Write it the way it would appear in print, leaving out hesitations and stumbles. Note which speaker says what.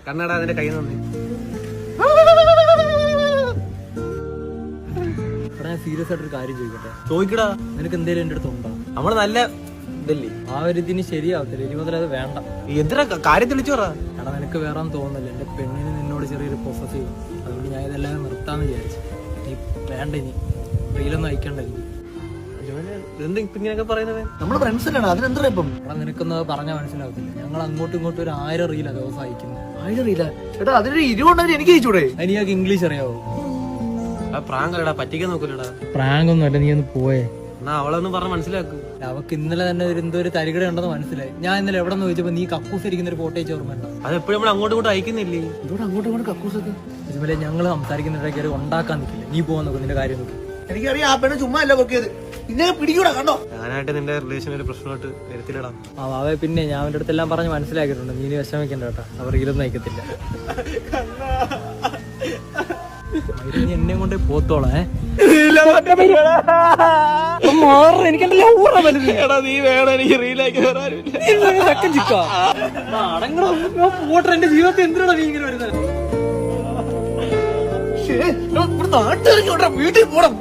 Speaker 1: കണ്ണടാ അതിന്റെ കൈ നന്ദി.
Speaker 2: ഞാൻ സീരിയസ് ആയിട്ടൊരു കാര്യം ചോദിക്കട്ടെ?
Speaker 1: ചോദിക്കടാ.
Speaker 2: നിനക്ക് എന്തേലും എന്റെ അടുത്ത് ഉണ്ടോ?
Speaker 1: നമ്മള് നല്ല ഇതല്ലേ?
Speaker 2: ആ ഒരു ഇതിന് ശരിയാവത്തില്ല. ഇനി മുതൽ അത് വേണ്ട.
Speaker 1: എന്തിനാ കാര്യം തെളിച്ചു പറ.
Speaker 2: എടാ നിനക്ക് വേറെ തോന്നുന്നില്ല. എന്റെ പെണ്ണിന് നിന്നോട് ചെറിയൊരു പൊസസീവ്. അതുകൊണ്ട് ഞാൻ ഇതെല്ലാം നിർത്താന്ന് വിചാരിച്ചു. നീ വേണ്ട, ഇനി റീലൊന്നും അയക്കണ്ട.
Speaker 1: ഇങ്ങനെയൊക്കെ പറയുന്നത്
Speaker 3: നമ്മള് ഫ്രണ്ട്സിലാണ്, അതിനെന്താ ഇപ്പം?
Speaker 2: എടാ നിനക്കൊന്നും പറഞ്ഞാൽ മനസ്സിലാവത്തില്ല. ഞങ്ങൾ അങ്ങോട്ടും ഇങ്ങോട്ടും ഒരു 1000 റീലാ ദിവസം അയക്കുന്നത്.
Speaker 3: 1000 റീല? ചേട്ടാ അതിനൊരു 20 എനിക്ക് അയച്ചൂടെ?
Speaker 2: അനിയാക്ക് ഇംഗ്ലീഷ് അറിയാവോ?
Speaker 1: പ്രാങ്കല്ലടാ, പറ്റിക്കാൻ നോക്കൂലടാ.
Speaker 2: പ്രാങ്ക് ഒന്നും അല്ല, നീ ഒന്ന് പോയേ.
Speaker 1: എന്നാ അവളൊന്നും പറഞ്ഞ മനസ്സിലാക്കൂ.
Speaker 2: അവക്ക് ഇന്നലെ തന്നെ എന്തോ ഒരു തരികട ഉണ്ടെന്ന് മനസ്സിലായി. ഞാൻ ഇന്നലെ എവിടെ നിന്ന് ചോദിച്ചപ്പോ നീ കക്കൂസ് ഇരിക്കുന്ന ഒരു ഫോട്ടോ അയച്ച ഓർമ്മ ഉണ്ടോ?
Speaker 1: അത് എപ്പോഴും നമ്മൾ അങ്ങോട്ടും ഇങ്ങോട്ടും അയക്കുന്നില്ലേ?
Speaker 3: ഇതോടെ അങ്ങോട്ടും ഇങ്ങോട്ടും കക്കൂസൊക്കെ
Speaker 2: ഇതുപോലെ ഞങ്ങൾ സംസാരിക്കുന്നിടയ്ക്ക് ഒരു ഉണ്ടാക്കാൻ നിൽക്കില്ല. നീ പോകാൻ നോക്കും, നിന്റെ കാര്യം നോക്കി.
Speaker 3: എനിക്കറിയാം, ആ പെണ്ണ് ചുമ്മാ അല്ല പൊക്കിയത്. പിന്നെ പിടിക്കൂടാ, കണ്ടോ?
Speaker 1: ഞാനായിട്ട് നിന്റെ റിലേഷൻ ഒരു പ്രശ്നമായിട്ട് വരുത്തില്ലടാ.
Speaker 2: അവ പിന്നെ ഞാൻ അവന്റെ അടുത്തെല്ലാം പറഞ്ഞ് മനസ്സിലാക്കിയിട്ടുണ്ട്. നീ വിഷമിക്കണ്ട കേട്ടോ, അവർ റീലൊന്നും അയക്കത്തില്ല. നീ എന്നെ കൊണ്ടേ പോത്തോളേ.
Speaker 1: നീ വേണം എനിക്ക് റീലാക്കി വരാനില്ല.
Speaker 2: എന്റെ ജീവിതത്തിൽ എന്തിനാണ് നീ ഇങ്ങനെ വരുന്നത്?
Speaker 3: നാട്ടിൽ വീട്ടിൽ പോണം.